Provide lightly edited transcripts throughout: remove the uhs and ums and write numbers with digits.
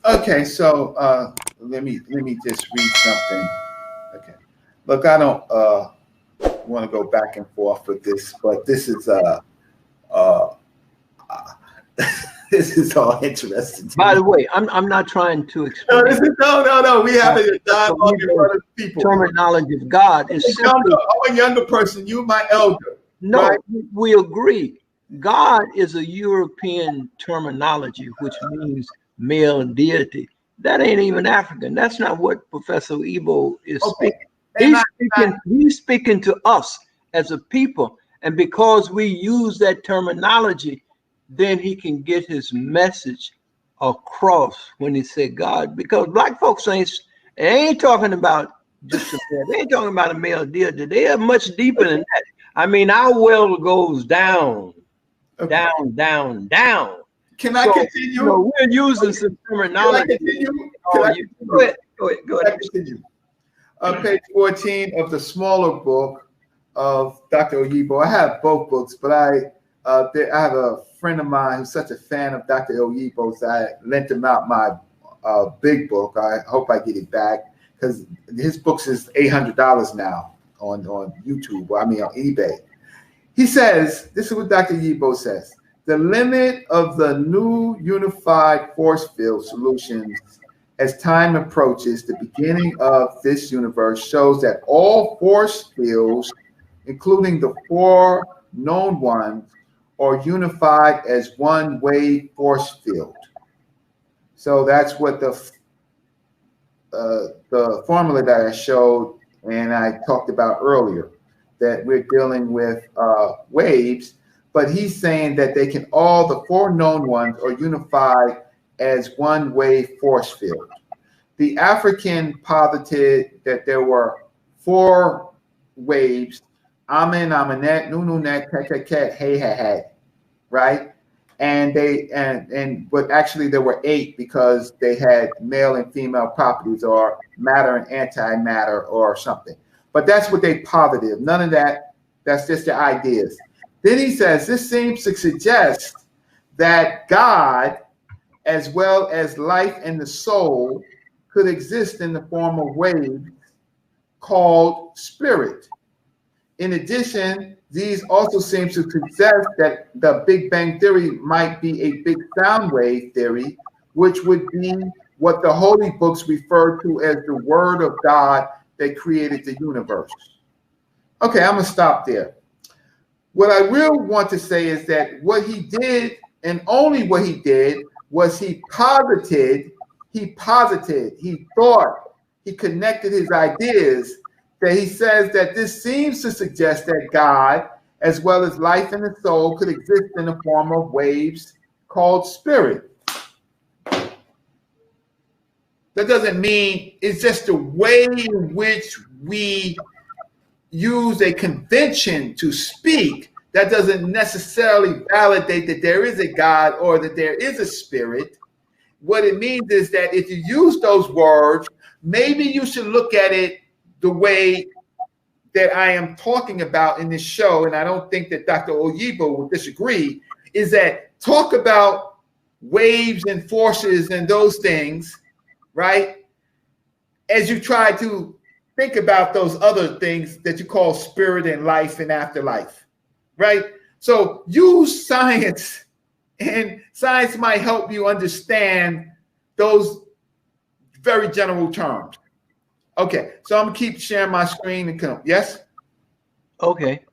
Okay, so let me just read something. Okay, look, I don't want to go back and forth with this, but this is uh this is all interesting to By me. the way, I'm not trying to No, explain. this is no. We having a dialogue in front of people. Terminology of God is simply. I'm a younger person. You, my elder. No, right? we agree. God is a European terminology, which means male deity. That ain't even African. That's not what Professor Ebo is Okay. speaking. He's speaking to us as a people. And because we use that terminology, then he can get his message across when he said God. Because black folks ain't talking about just a male. They ain't talking about a male deity. They are much deeper than that. I mean, our well goes down, Okay. down. Can I continue? You know, we're using some terminology. Can I continue? Go ahead. Continue. Page 14 of the smaller book of Dr. Oyibo. I have both books, but I have a friend of mine who's such a fan of Dr. Oyibo's. I lent him out my big book. I hope I get it back because his books is $800 now on YouTube. I mean on eBay. He says, this is what Dr. Oyibo says. The limit of the new unified force field solutions as time approaches the beginning of this universe shows that all force fields, including the four known ones, are unified as one wave force field. So that's what the formula that I showed and I talked about earlier, that we're dealing with waves, but he's saying that they can the four known ones are unified as one wave force field. The African posited that there were four waves, Amen, Amenet, Nununet, Keket, Hey, right? And but actually there were 8 because they had male and female properties or matter and antimatter or something. But that's what they posited. None of that. That's just the ideas. Then he says, this seems to suggest that God, as well as life and the soul, could exist in the form of waves called spirit. In addition, these also seem to suggest that the Big Bang Theory might be a big sound wave theory, which would be what the holy books refer to as the word of God that created the universe. Okay, I'm going to stop there. What I really want to say is that what he did, and only what he did, was he posited, he thought, he connected his ideas, that he says that this seems to suggest that God, as well as life and the soul, could exist in the form of waves called spirit. That doesn't mean it's just the way in which we use a convention to speak. That doesn't necessarily validate that there is a God or that there is a spirit. What it means is that if you use those words, maybe you should look at it the way that I am talking about in this show, and I don't think that Dr. Oyibo will disagree, is that talk about waves and forces and those things, right? As you try to think about those other things that you call spirit and life and afterlife, right? So use science, and science might help you understand those very general terms. Okay, so I'm gonna keep sharing my screen and come. Yes? Okay.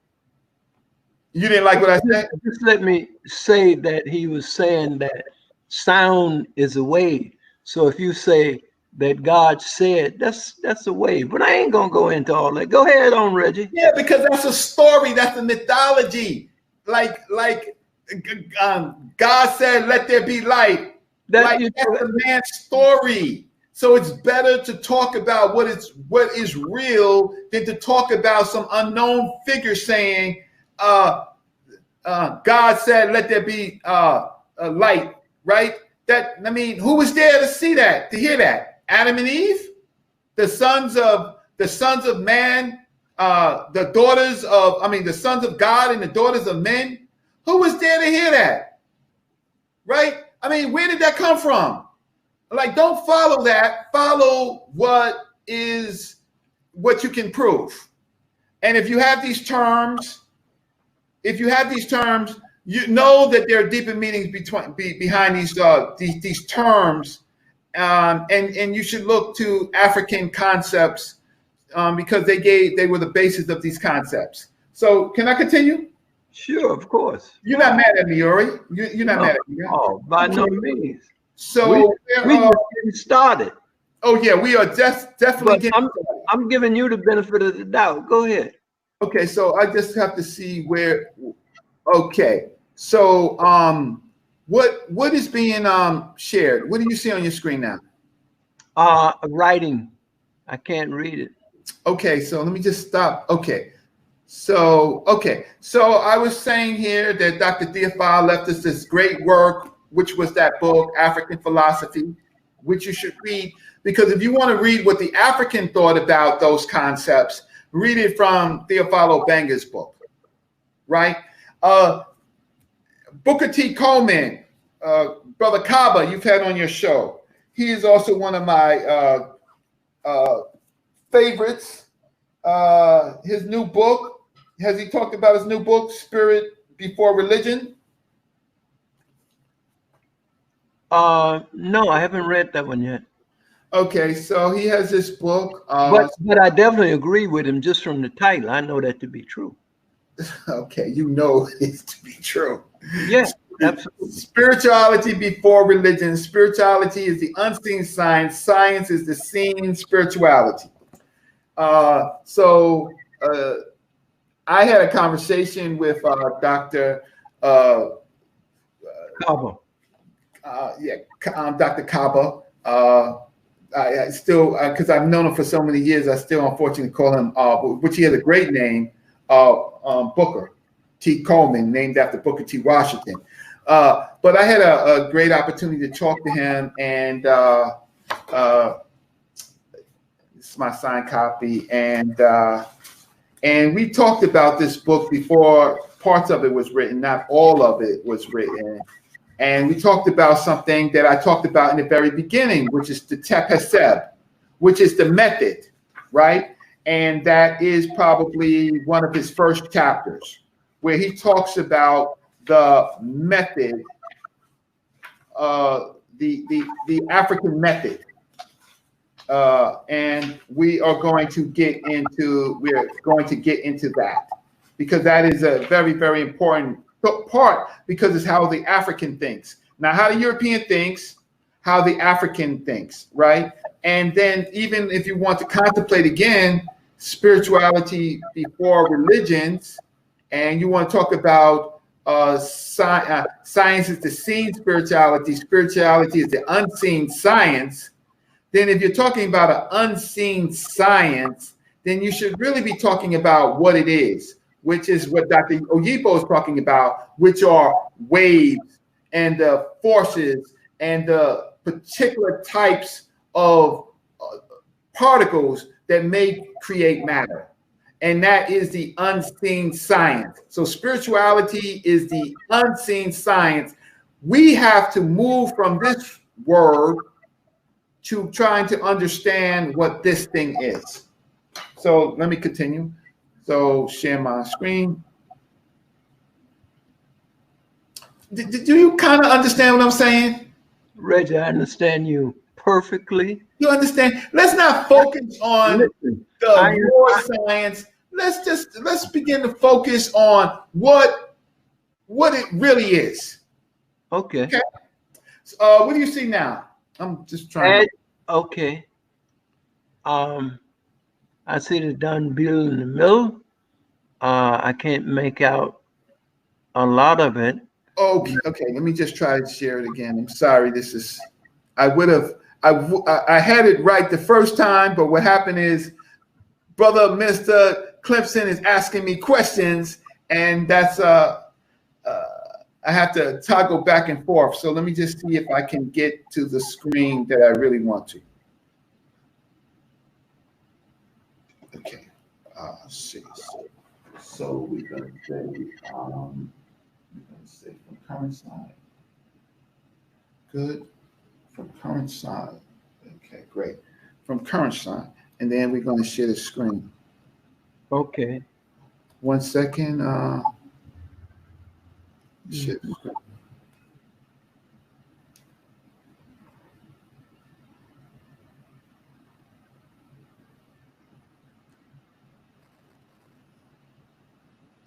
You didn't like what I said? Just let me say that he was saying that sound is a wave. So if you say that God said, that's a wave. But I ain't gonna go into all that. Go ahead on, Reggie. Yeah, because that's a story. That's a mythology. Like God said, "Let there be light." That's a man's story. So it's better to talk about what is real than to talk about some unknown figure saying, God said, "Let there be light." Right? Who was there to see that, to hear that? Adam and Eve, the sons of man, the sons of God and the daughters of men. Who was there to hear that? Right? I mean, where did that come from? Like, don't follow that. Follow what you can prove. And if you have these terms, you know that there are deeper meanings behind these terms, and you should look to African concepts because they were the basis of these concepts. So, can I continue? Sure, of course. You're not mad at me, Ori. You're not mad at me. Right? Oh, by no means. So we just getting started. Oh yeah, we are definitely getting started. I'm giving you the benefit of the doubt. Go ahead. Okay, so I just have to see where. Okay, so what is being shared? What do you see on your screen now? Writing. I can't read it. Okay, so let me just stop. Okay, so I was saying here that Dr. Theophile left us this great work, which was that book, African Philosophy, which you should read, because if you want to read what the African thought about those concepts, read it from Theophile Obenga's book, right? Booker T. Coleman, Brother Kaba, you've had on your show. He is also one of my favorites. His new book, has he talked about his new book, Spirit Before Religion? No, I haven't read that one yet. Okay, so he has this book. But I definitely agree with him just from the title. I know that to be true. Okay, you know it to be true. Yes, absolutely. Spirituality before religion. Spirituality is the unseen science. Science is the seen spirituality. So I had a conversation with Dr. Kaba. Dr. Kaba. I still, because I've known him for so many years, I still unfortunately call him, which he has a great name, Booker T. Coleman, named after Booker T. Washington. But I had a great opportunity to talk to him, and this is my signed copy, and we talked about this book before parts of it was written, not all of it was written. And we talked about something that I talked about in the very beginning, which is the Tapvideo, which is the method, right? And that is probably one of his first chapters, where he talks about the method, the African method. And we are going to get into that, because that is a very, very important part, because it's how the African thinks. Now, how the European thinks, how the African thinks, right? And then even if you want to contemplate again, spirituality before religions, and you want to talk about science is the seen spirituality, spirituality is the unseen science, then if you're talking about an unseen science, then you should really be talking about what it is, which is what Dr. Oyibo is talking about, which are waves and the forces and the particular types of particles that may create matter. And that is the unseen science. So spirituality is the unseen science. We have to move from this word to trying to understand what this thing is. So let me continue. So share my screen. Do you kind of understand what I'm saying? Reggie, I understand you perfectly. You understand? Let's not focus on the raw science. Let's begin to focus on what it really is. Okay. What do you see now? I'm just trying. Okay. I see the done bill in the middle. I can't make out a lot of it. Okay. Let me just try to share it again. I'm sorry. I had it right the first time, but what happened is Brother Minister Clemson is asking me questions, and that's I have to toggle back and forth. So let me just see if I can get to the screen that I really want to. Okay. Let's see. So we're going to say from current slide. Good. from current side. Okay, great. From current side. And then we're going to share the screen. Okay. 1 second. Share the screen.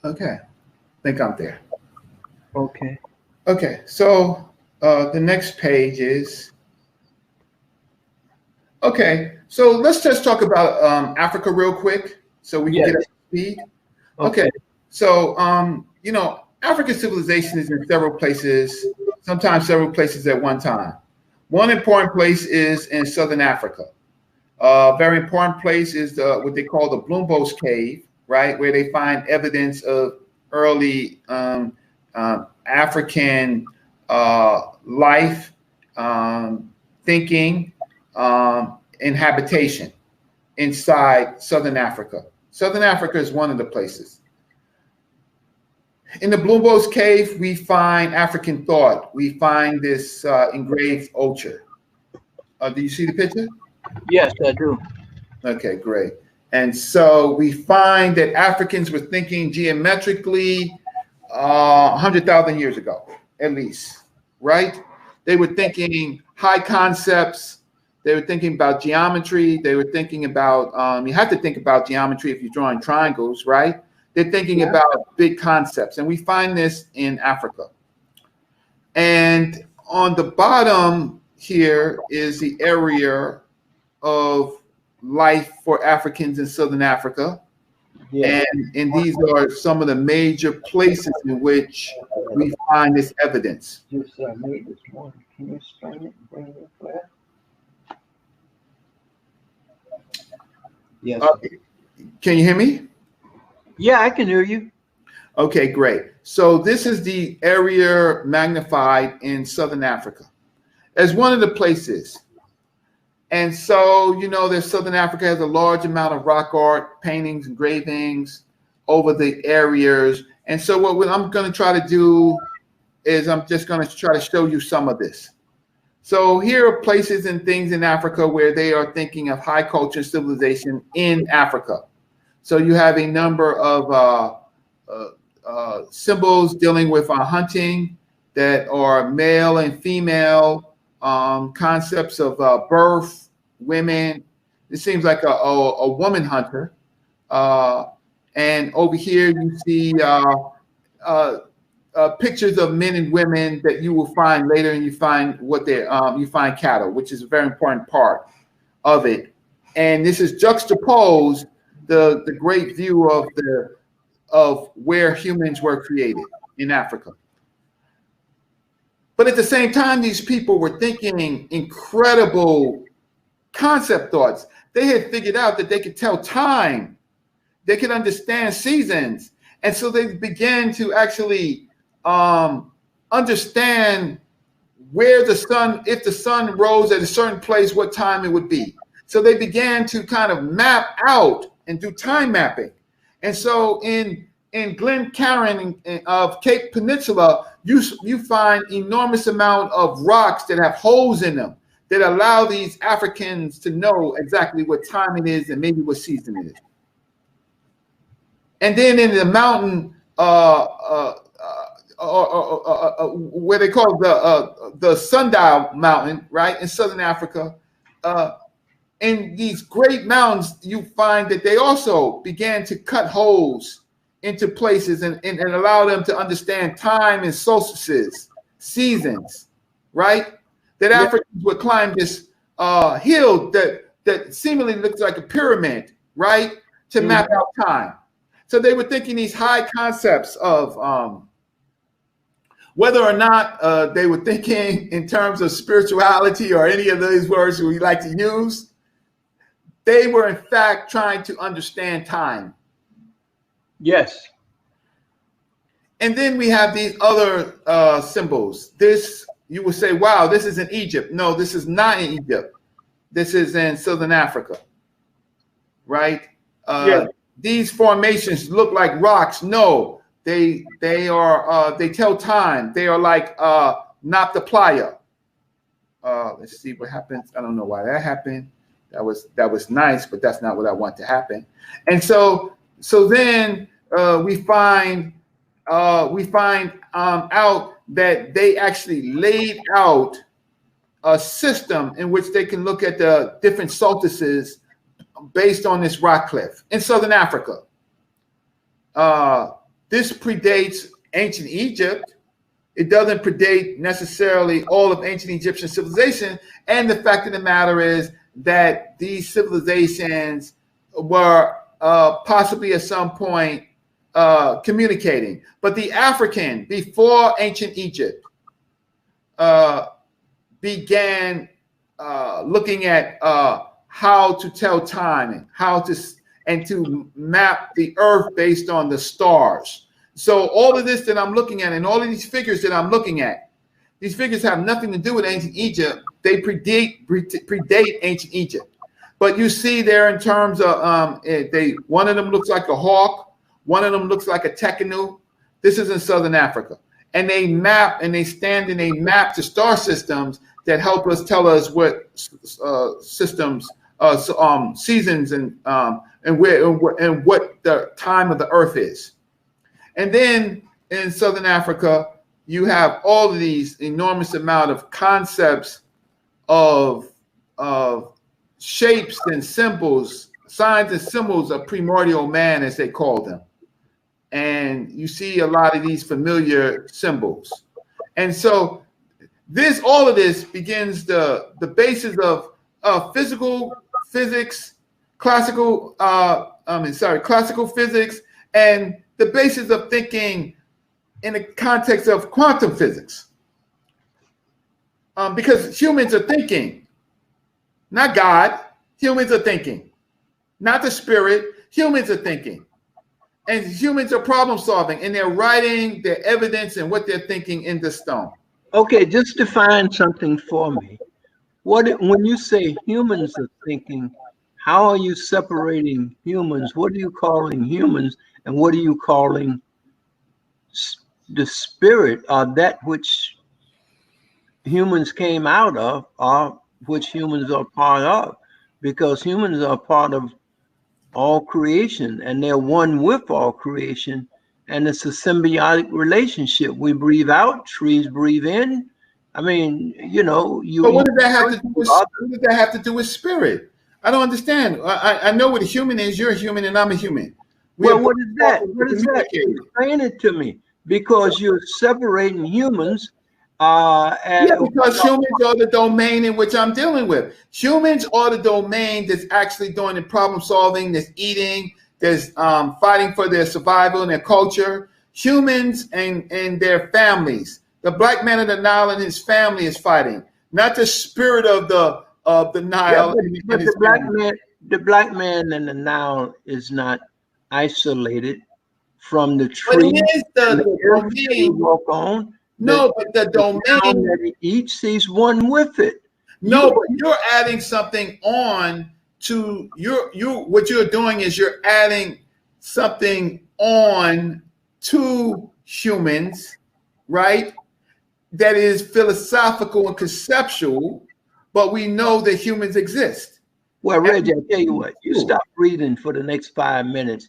Okay. I think I'm there. Okay. Okay. So the next page is. Okay. So let's just talk about Africa real quick so we can get up to speed. Okay. So, African civilization is in several places, sometimes several places at one time. One important place is in Southern Africa. A very important place is what they call the Bloombo's Cave, right, where they find evidence of early African life, thinking, and habitation inside Southern Africa. Southern Africa is one of the places. In the Bloombo's Cave, we find African thought. We find this engraved ochre. Do you see the picture? Yes, I do. Okay, great. And so we find that Africans were thinking geometrically 100,000 years ago, at least, right? They were thinking high concepts. They were thinking about geometry. They were thinking about, you have to think about geometry if you're drawing triangles, right? They're thinking about big concepts. And we find this in Africa. And on the bottom here is the area of life for Africans in Southern Africa. Yeah. And these are some of the major places in which we find this evidence. Just made this morning. Can you explain it? Bring it back? Yes. Can you hear me? Yeah, I can hear you. Okay, great. So this is the area magnified in Southern Africa as one of the places. And so, that Southern Africa has a large amount of rock art, paintings, engravings over the areas. And so what I'm going to try to do is I'm just going to try to show you some of this. So here are places and things in Africa where they are thinking of high culture civilization in Africa. So you have a number of symbols dealing with hunting that are male and female, concepts of birth, women. It seems like a woman hunter. And over here you see pictures of men and women that you will find later, and you find what they you find cattle, which is a very important part of it. And this is juxtaposed the great view of where humans were created in Africa. But at the same time, these people were thinking incredible concept thoughts. They had figured out that they could tell time, they could understand seasons, and so they began to actually understand where the sun, if the sun rose at a certain place, what time it would be. So they began to kind of map out and do time mapping. And so in Glencairn of Cape Peninsula, you find enormous amount of rocks that have holes in them that allow these Africans to know exactly what time it is and maybe what season it is. And then in the mountain, where they call the Sundial Mountain, right, in Southern Africa, in these great mountains, you find that they also began to cut holes into places and allow them to understand time and solstices, seasons, right? That Africans would climb this hill that seemingly looks like a pyramid, right, to map out time. So they were thinking these high concepts of whether or not they were thinking in terms of spirituality or any of those words we like to use. They were in fact trying to understand time. Yes. And then we have these other symbols. This, you will say, wow, this is in Egypt. No, this is not in Egypt. This is in Southern Africa, right? These formations look like rocks. No, they are, they tell time. They are like Napa playa. let's see what happens. I don't know why that happened. That was nice, but that's not what I want to happen. And so then we find out that they actually laid out a system in which they can look at the different solstices based on this rock cliff in southern Africa. This predates ancient Egypt. It doesn't predate necessarily all of ancient Egyptian civilization. And the fact of the matter is that these civilizations were possibly at some point communicating. But the African, before ancient Egypt, began looking at how to tell time and to map the earth based on the stars. So all of this that I'm looking at and all of these figures that I'm looking at, these figures have nothing to do with ancient Egypt. They predate ancient Egypt. But you see there in terms of one of them looks like a hawk, one of them looks like a tekenu. This is in southern Africa. And they map and they stand and they map the star systems that help us tell us what systems, seasons and what the time of the earth is. And then in southern Africa, you have all of these enormous amount of concepts of shapes and symbols, signs and symbols of primordial man, as they call them. And you see a lot of these familiar symbols. And so all of this begins the basis of classical physics, and the basis of thinking in the context of quantum physics. Because humans are thinking, not God, humans are thinking, not the spirit, humans are thinking. And humans are problem solving, and they're writing their evidence and what they're thinking in the stone. Okay, just define something for me. When you say humans are thinking, how are you separating humans? What are you calling humans, and what are you calling the spirit, or that which humans came out of, or which humans are part of? Because humans are part of all creation, and they're one with all creation, and it's a symbiotic relationship. We breathe out, trees breathe in. I mean, But what does that have to do with? What does that have to do with spirit? I don't understand. I know what a human is. You're a human, and I'm a human. Well, what is that? What is that? Explain it to me, because you're separating humans. Because humans are the domain in which I'm dealing with. Humans are the domain that's actually doing the problem solving, that's eating, that's fighting for their survival and their culture. Humans and their families. The black man of the Nile and his family is fighting, not the spirit of the Nile. Yeah, but the black man in the Nile is not isolated from the tree. But it is the domain. Walk on. No, but the domain that he eats, he's one with it. No, but you're adding something on to what you're doing is you're adding something on to humans, right? That is philosophical and conceptual, but we know that humans exist. Well, Reggie, I tell you what, you stop breathing for the next 5 minutes,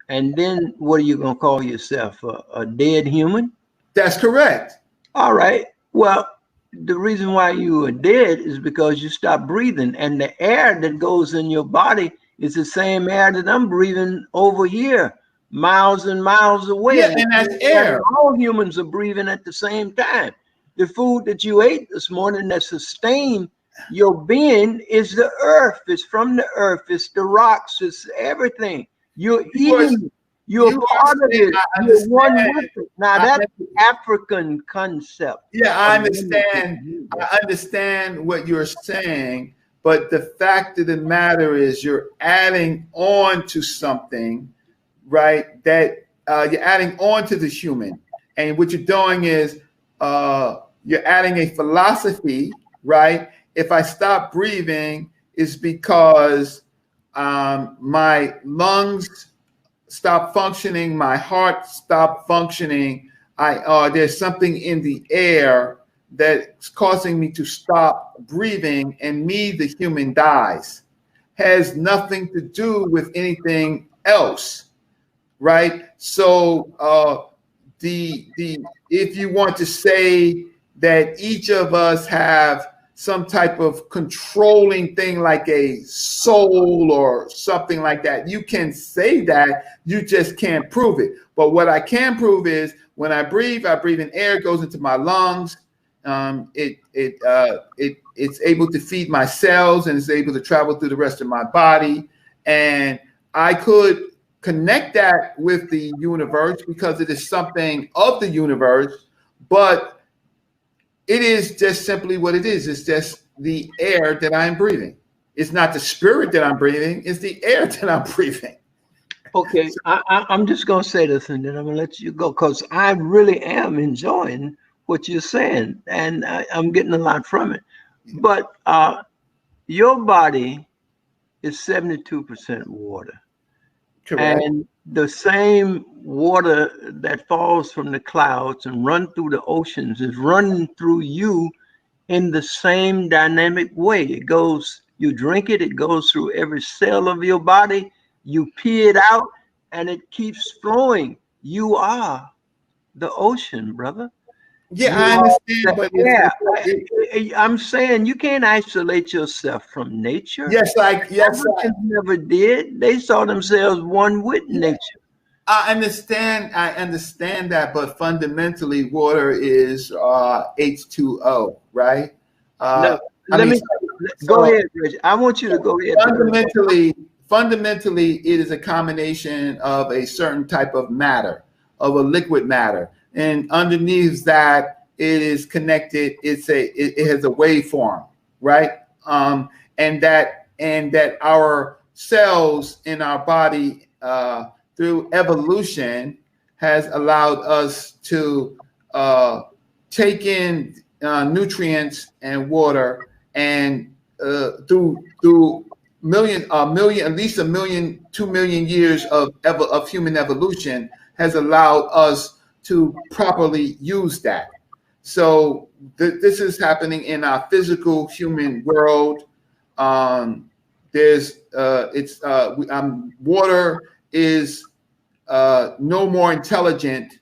and then what are you going to call yourself? A dead human? That's correct. All right. Well, the reason why you are dead is because you stop breathing, and the air that goes in your body is the same air that I'm breathing over here, miles and miles away. Yeah, and that's air. All humans are breathing at the same time. The food that you ate this morning that sustained your being is the earth. It's from the earth. It's the rocks. It's everything. You're eating. You're part of it. You're one with it. Now that's the African concept. Yeah, I understand. I understand what you're saying, but the fact of the matter is you're adding on to something, right? That you're adding on to the human, and what you're doing is you're adding a philosophy, right? If I stop breathing, it's because my lungs stop functioning, my heart stopped functioning. There's something in the air that's causing me to stop breathing, and me, the human, dies, has nothing to do with anything else, right? So the if you want to say that each of us have some type of controlling thing like a soul or something like that, you can say that, you just can't prove it. But what I can prove is when I breathe in air, it goes into my lungs. It's able to feed my cells, and it's able to travel through the rest of my body. And I could connect that with the universe because it is something of the universe, but it is just simply what it is. It's just the air that I'm breathing. It's not the spirit that I'm breathing. It's the air that I'm breathing. Okay, I'm just going to say this, and then I'm going to let you go, because I really am enjoying what you're saying, and I'm getting a lot from it. But your body is 72% water. Correct. And the same water that falls from the clouds and run through the oceans is running through you in the same dynamic way. It goes, you drink it, it goes through every cell of your body, you pee it out, and it keeps flowing. You are the ocean, brother. Yeah, You I are understand, the but air. I'm saying you can't isolate yourself from nature. yes, Africans never did. They saw themselves one with nature. I understand that, but fundamentally, water is H2O, right? No, I mean, go so ahead, Reggie. I want you to go ahead. fundamentally, it is a combination of a certain type of matter, of a liquid matter, and underneath that, it is connected. It has a waveform, right? And that our cells in our body, through evolution, has allowed us to take in nutrients and water, and through at least 2 million years of human evolution, has allowed us to properly use that. So this is happening in our physical human world. Water is no more intelligent.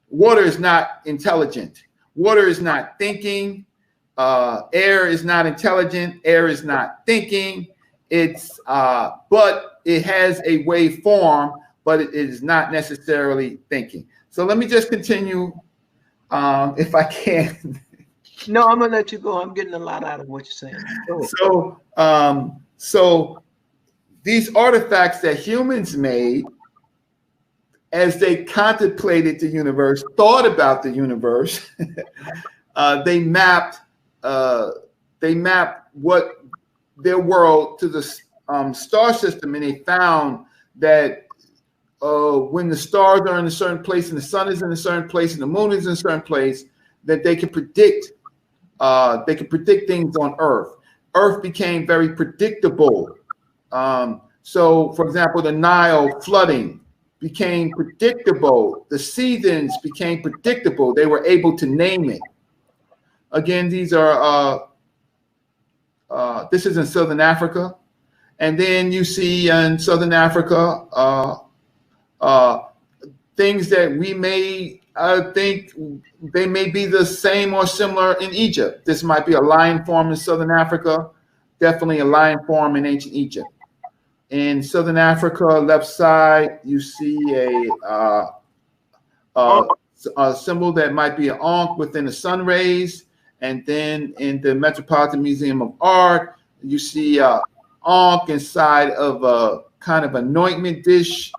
Water is not intelligent. Water is not thinking. Air is not intelligent. Air is not thinking. But it has a waveform, but it is not necessarily thinking. So let me just continue, if I can. No, I'm gonna let you go. I'm getting a lot out of what you're saying. So these artifacts that humans made, as they contemplated the universe, thought about the universe, they mapped what their world to the star system, and they found that when the stars are in a certain place, and the sun is in a certain place, and the moon is in a certain place, that they can predict. They can predict things on Earth. Earth became very predictable. So, for example, the Nile flooding became predictable. The seasons became predictable. They were able to name it. Again, these are this is in Southern Africa, and then you see in Southern Africa things that we may think they may be the same or similar in Egypt. This might be a lion form in Southern Africa, definitely a lion form in ancient Egypt. In Southern Africa, left side, you see a symbol that might be an ankh within the sun rays. And then in the Metropolitan Museum of Art, you see an ankh inside of a kind of anointment dish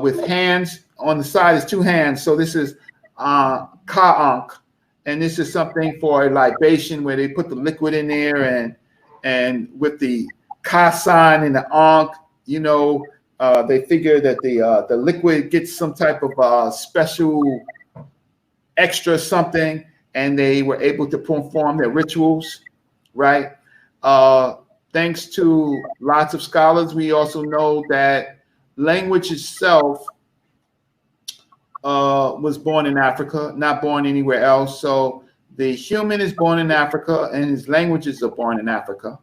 with hands. On the side is two hands. So this is ka-ankh. And this is something for a libation where they put the liquid in there, and with the Ka sign and the ankh, they figure that the liquid gets some type of special extra something, and they were able to perform their rituals, right? Thanks to lots of scholars, we also know that language itself was born in Africa, not born anywhere else. So The human is born in Africa, and his languages are born in Africa.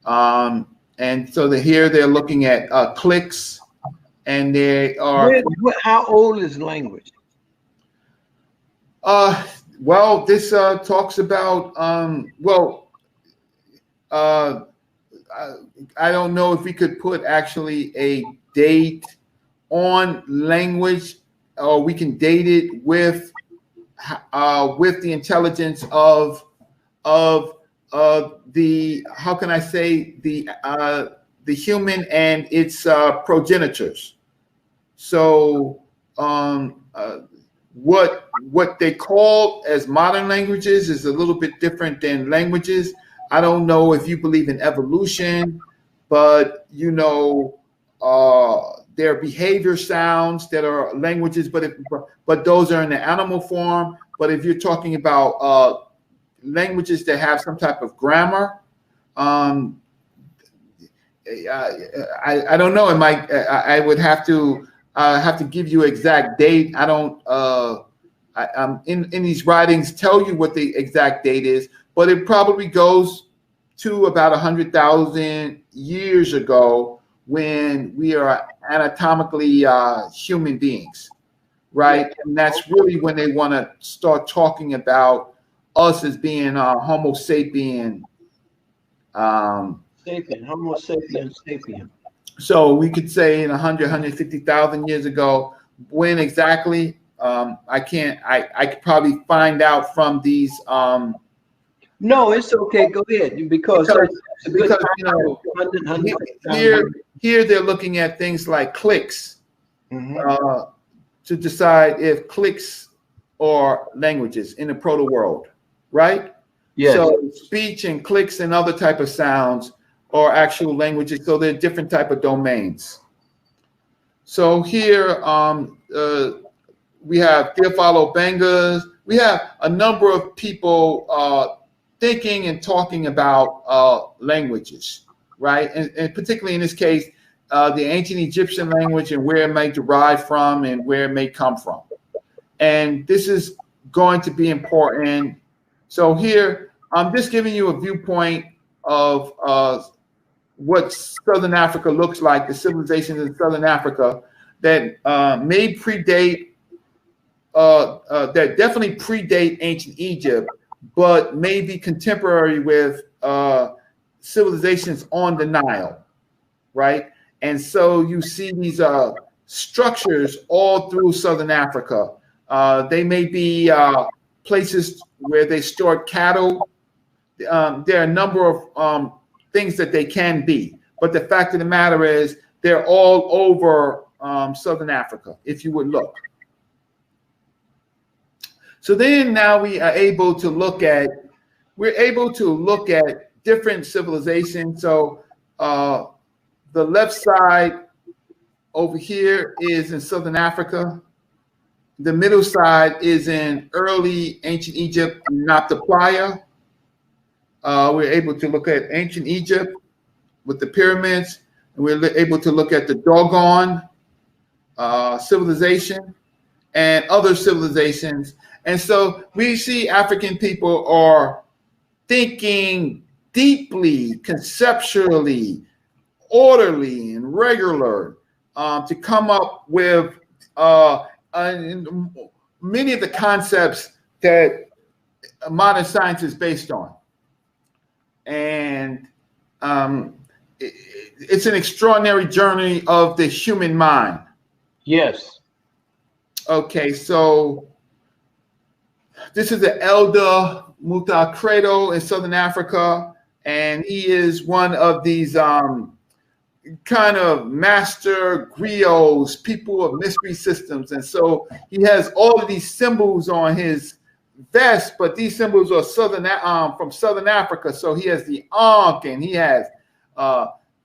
And so here they're looking at clicks, and they are. How old is language? Well, this talks about. I don't know if we could put actually a date on language, or we can date it with the intelligence of the, how can I say, the human and its progenitors. So what they call as modern languages is a little bit different than languages. I don't know if you believe in evolution, but you know, there are behavior sounds that are languages, but those are in the animal form. But if you're talking about languages that have some type of grammar, I don't know. I would have to give you exact date. I don't. I'm in these writings tell you what the exact date is, but it probably goes to about 100,000 years ago, when we are anatomically human beings, right? And that's really when they want to start talking about us as being Homo sapien. Homo sapien, sapien. So we could say in 150,000 years ago. When exactly? I can't. I could probably find out from these. No, it's okay. Go ahead, because you know, here they're looking at things like clicks to decide if clicks are languages in the proto world, right? Yes. So speech and clicks and other type of sounds are actual languages. So they're different type of domains. So here we have Theophilo Bengas. We have a number of people thinking and talking about languages, right? And particularly in this case, the ancient Egyptian language and where it may derive from and where it may come from. And this is going to be important. So here, I'm just giving you a viewpoint of what Southern Africa looks like, the civilizations in Southern Africa that may predate, that definitely predate ancient Egypt, but may be contemporary with civilizations on the Nile, right? And so you see these structures all through Southern Africa. They may be places where they store cattle. There are a number of things that they can be, but the fact of the matter is they're all over Southern Africa, if you would look. So then now we are able to look at, different civilizations. So the left side over here is in Southern Africa. The middle side is in early ancient Egypt, Nabta Playa. We're able to look at ancient Egypt with the pyramids, and we're able to look at the Dogon civilization and other civilizations. And so we see African people are thinking deeply, conceptually, orderly, and regular to come up with many of the concepts that modern science is based on. And it's an extraordinary journey of the human mind. Yes. Okay, so this is the elder Mutakredo in Southern Africa, and he is one of these kind of master griots, people of mystery systems. And so he has all of these symbols on his vest, but these symbols are from Southern Africa. So he has the Ankh, and he has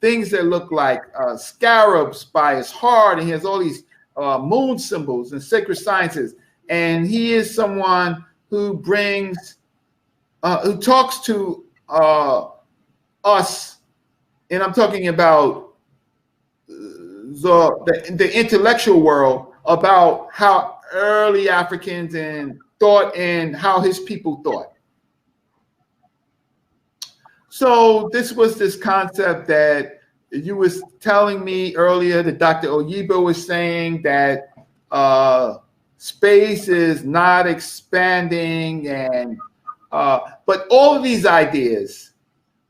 things that look like scarabs by his heart, and he has all these moon symbols and sacred sciences. And he is someone who brings, who talks to us, and I'm talking about the intellectual world, about how early Africans and thought and how his people thought. So this was this concept that you was telling me earlier that Dr. Oyibo was saying that space is not expanding, and but all of these ideas,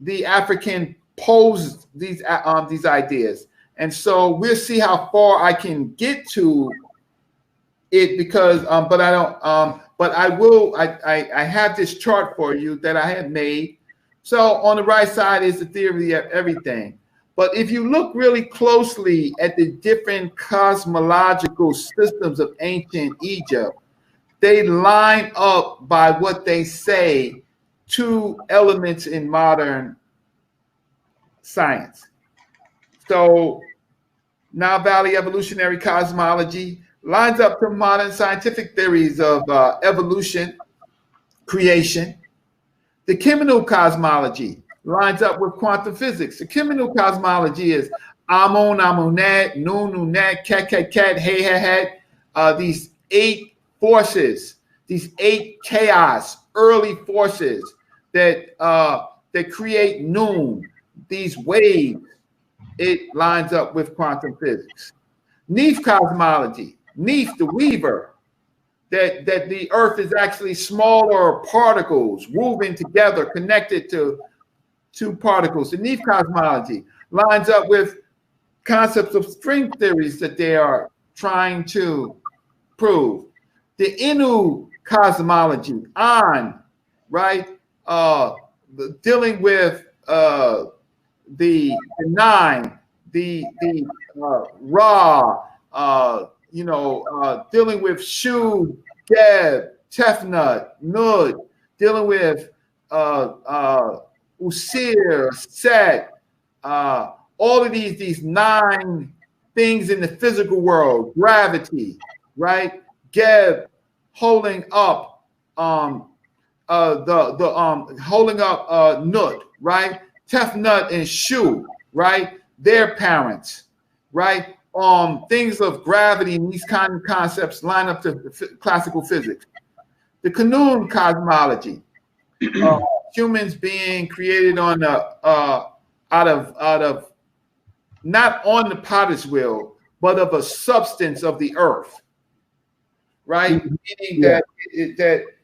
the African posed these ideas, and so we'll see how far I can get to it, because but I don't but I will. I have this chart for you that I had made. So on the right side is the theory of everything. But if you look really closely at the different cosmological systems of ancient Egypt, they line up by what they say to elements in modern science. So Nile Valley evolutionary cosmology lines up to modern scientific theories of evolution, creation. The Cheminal cosmology lines up with quantum physics. The Cheminal cosmology is Amun, Amunet, Nun, Nunet, Ket, Ket, Ket, Hey, Hey, Hey. These 8 forces, these 8 chaos, early forces that create Nun, these waves. It lines up with quantum physics. Neef cosmology, Neef, the weaver, that the earth is actually smaller particles woven together, connected to two particles. The Neef cosmology lines up with concepts of string theories that they are trying to prove. The Inu cosmology, An, right, dealing with the 9, the Ra, dealing with Shu, Geb, Tefnut, Nud, dealing with Usir, Set, all of these 9 things in the physical world, gravity, right? Geb holding up holding up Nut, right? Tefnut and Shu, right? Their parents, right? Things of gravity and these kind of concepts line up to classical physics. The Kanun cosmology, humans being created on out of not on the potter's wheel, but of a substance of the earth, right? Meaning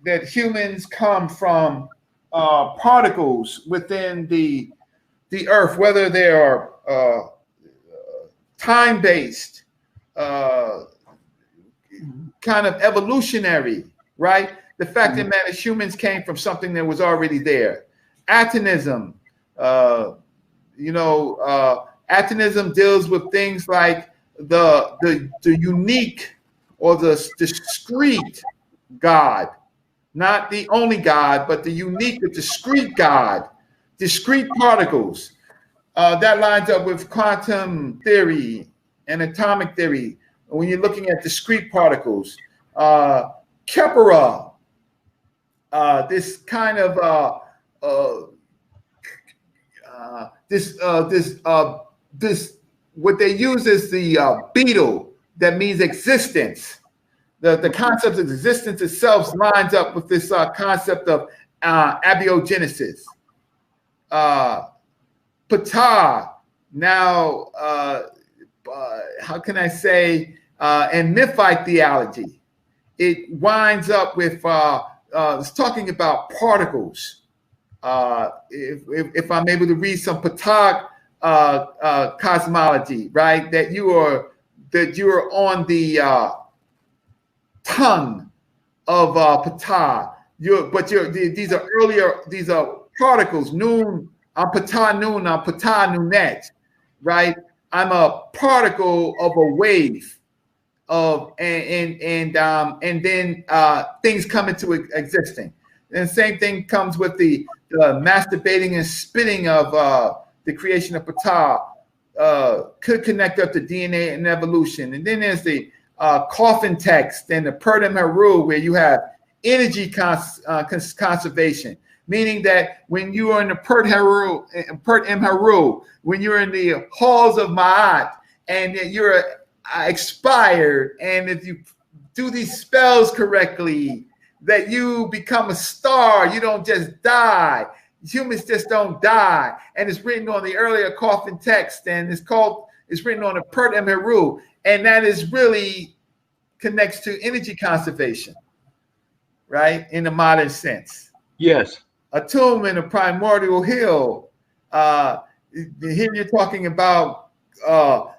that humans come from particles within the earth, whether they are time-based, kind of evolutionary, right? The fact that humans came from something that was already there. Atonism, atonism deals with things like the unique or the discrete God, not the only God, but the unique, the discrete God, discrete particles. That lines up with quantum theory and atomic theory when you're looking at discrete particles. Kepler, this kind of this what they use is the beetle that means existence. The concept of existence itself lines up with this concept of abiogenesis. Ptah, now, how can I say, and Miphite theology, it winds up with it's talking about particles. If I'm able to read some Ptah cosmology, right, that you are on the tongue of Ptah. These are particles. Noon, I'm Ptah Noon, I'm Ptah Noonet, right? I'm a particle of a wave of and then things come into existing. And the same thing comes with the masturbating and spitting of the creation of Ptah. Could connect up to DNA and evolution. And then there's the coffin text and the Pert em Heru, where you have energy conservation, meaning that when you are in the Pert em Heru, when you're in the halls of Ma'at, and you're expired, and if you do these spells correctly, that you become a star. You don't just die. Humans just don't die. And it's written on the earlier coffin text, and it's written on a Pert em Heru, and that is really connects to energy conservation, right? In the modern sense. Yes. A tomb in a primordial hill. Here you're talking about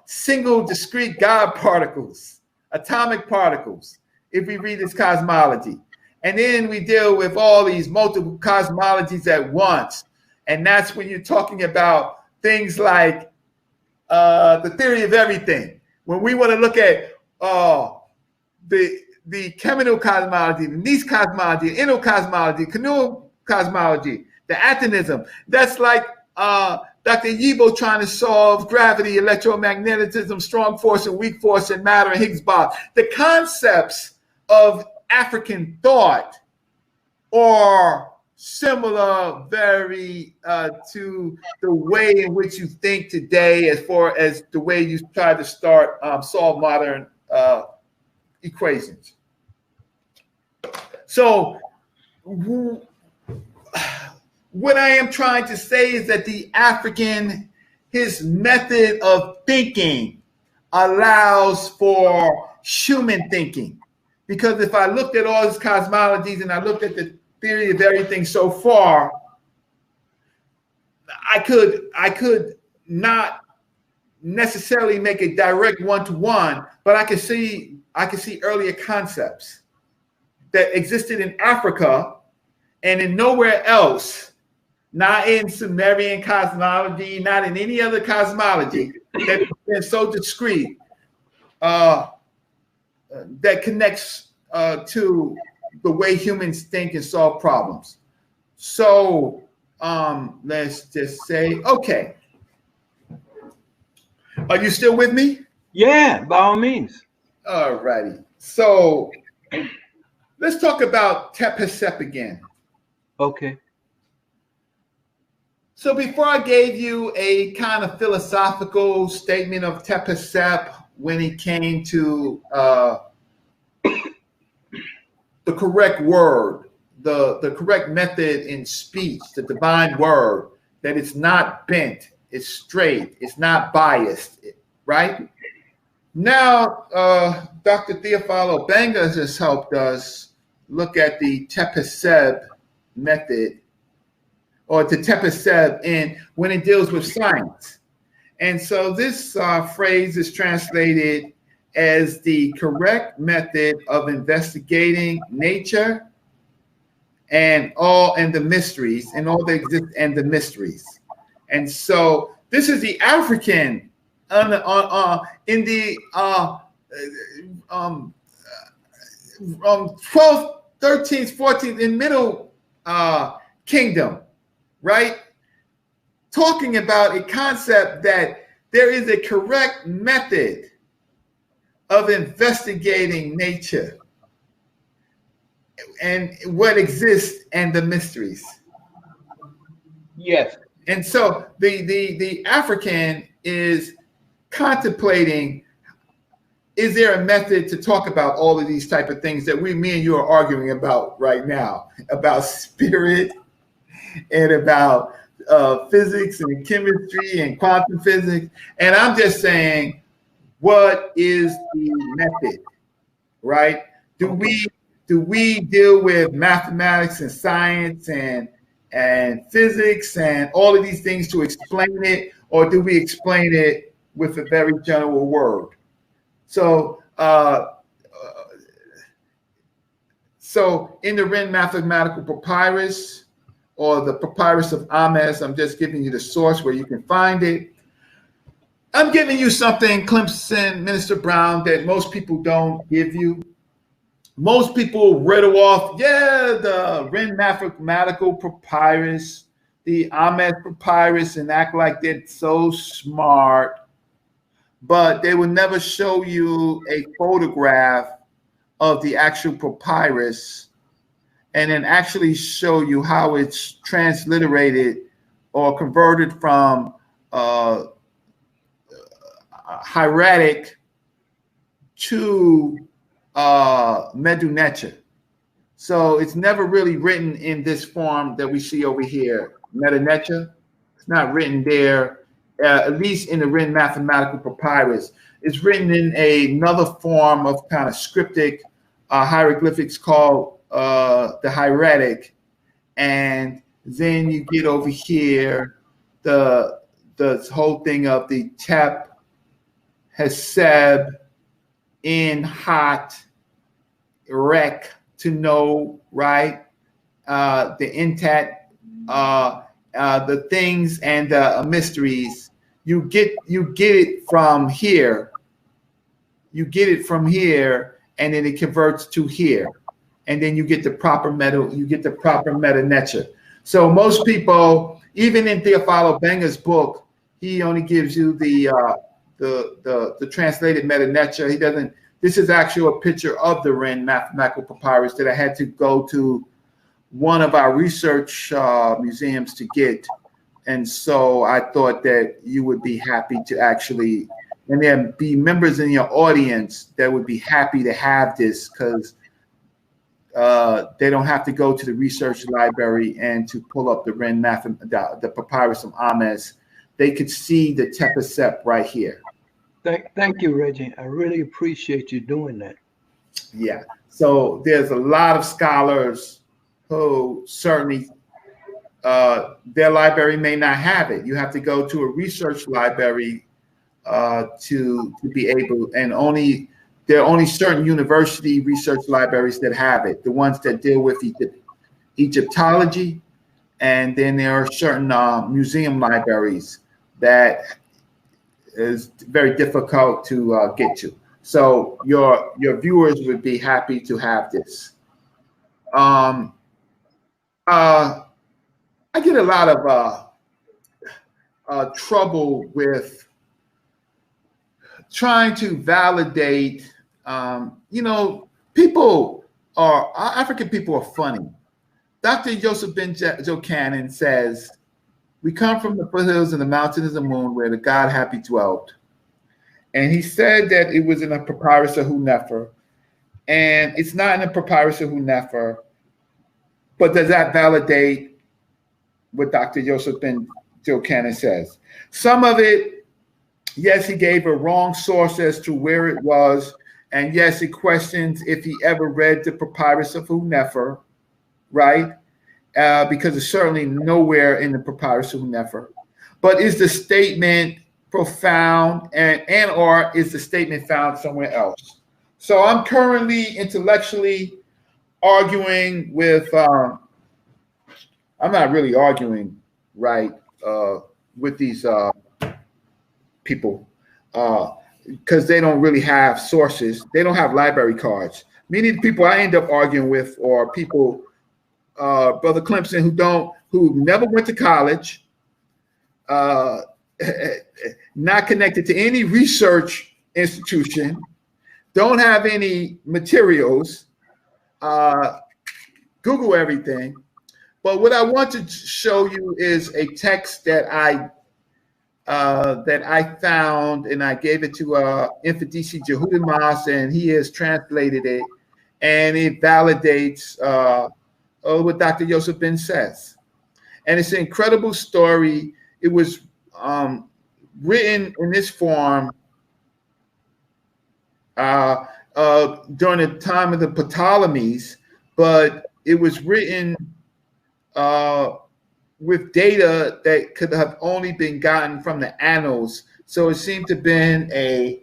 single discrete God particles, atomic particles, if we read this cosmology. And then we deal with all these multiple cosmologies at once. And that's when you're talking about things like the theory of everything. When we want to look at the cheminal cosmology, the Nice cosmology, inner cosmology, canoe cosmology, the atomism, that's like Dr. Yibo trying to solve gravity, electromagnetism, strong force and weak force, and matter and Higgs boson. The concepts of African thought are similar very to the way in which you think today, as far as the way you try to solve modern equations. So what I am trying to say is that the African, his method of thinking allows for human thinking. Because if I looked at all these cosmologies and I looked at the theory of everything so far, I could not necessarily make a direct one-to-one, but I could see earlier concepts that existed in Africa and in nowhere else, not in Sumerian cosmology, not in any other cosmology that is so discrete, that connects to the way humans think and solve problems. So let's just say, okay. Are you still with me? Yeah, by all means. All righty. So let's talk about Tapvideo again. Okay. So before I gave you a kind of philosophical statement of Tapvideo when it came to the correct word, the correct method in speech, the divine word, that it's not bent, it's straight, it's not biased, right? Now, Dr. Theophilo Benga has helped us look at the Tapvideo method, or the Tapvideo when it deals with science. And so this phrase is translated as the correct method of investigating nature and the mysteries, and all that exist and the mysteries. And so this is the African in the 12th, 13th, 14th, in Middle Kingdom, right? Talking about a concept that there is a correct method of investigating nature and what exists and the mysteries. Yes. And so the African is contemplating, is there a method to talk about all of these type of things that me and you are arguing about right now, about spirit and about physics and chemistry and quantum physics. And I'm just saying, what is the method, right? Do we deal with mathematics and science and physics and all of these things to explain it, or do we explain it with a very general word? So in the Ren Mathematical Papyrus, or the Papyrus of Amos, I'm just giving you the source where you can find it. I'm giving you something, Clemson, Minister Brown, that most people don't give you. Most people riddle off, the Ren Mathematical Papyrus, the Amos Papyrus, and act like they're so smart, but they will never show you a photograph of the actual papyrus and then actually show you how it's transliterated or converted from hieratic to Medu Neter. So it's never really written in this form that we see over here, metanetia. It's not written there, at least in the written mathematical papyrus. It's written in another form of kind of scriptic hieroglyphics called the hieratic. And then you get over here the whole thing of the Tep, Heseb, in, hot, rek, to know, right? The intat, the things and the mysteries. You get it from here. You get it from here, and then it converts to here, and then you get the proper metanetia. So most people, even in Theophilo Benger's book, he only gives you the translated metanetia. He doesn't. This is actually a picture of the Wren mathematical papyrus that I had to go to one of our research museums to get. And so I thought that you would be happy to actually, and there be members in your audience that would be happy to have this, because they don't have to go to the research library and to pull up the Wren the papyrus of Amos. They could see the Tepesep right here. Thank you, Reggie. I really appreciate you doing that. Yeah. So there's a lot of scholars who certainly their library may not have it. You have to go to a research library to be able, and there are only certain university research libraries that have it, the ones that deal with Egyptology, and then there are certain museum libraries that is very difficult to get to. So your viewers would be happy to have this. I get a lot of trouble with trying to validate. African people are funny. Dr. Joseph Ben Jochanan says, "We come from the foothills and the mountains of the moon where the God happy dwelt." And he said that it was in the papyrus of Hunefer. And it's not in the papyrus of Hunefer. But does that validate what Dr. Joseph Ben Jochanan says? Some of it, yes, he gave a wrong source as to where it was. And yes, it questions if he ever read the papyrus of Hunefer, right? Because it's certainly nowhere in the papyrus of Hunefer. But is the statement profound, and or is the statement found somewhere else? So I'm currently intellectually arguing with, I'm not really arguing, right, with these people, because they don't really have sources. They don't have library cards. Many of the people I end up arguing with are people, Brother Clemson, who never went to college, not connected to any research institution, don't have any materials, Google everything. But what I want to show you is a text that I found, and I gave it to Infidisi Jehudimas, and he has translated it, and it validates what Dr. Joseph Ben says. And it's an incredible story. It was written in this form during the time of the Ptolemies, but it was written with data that could have only been gotten from the annals. So it seemed to have been a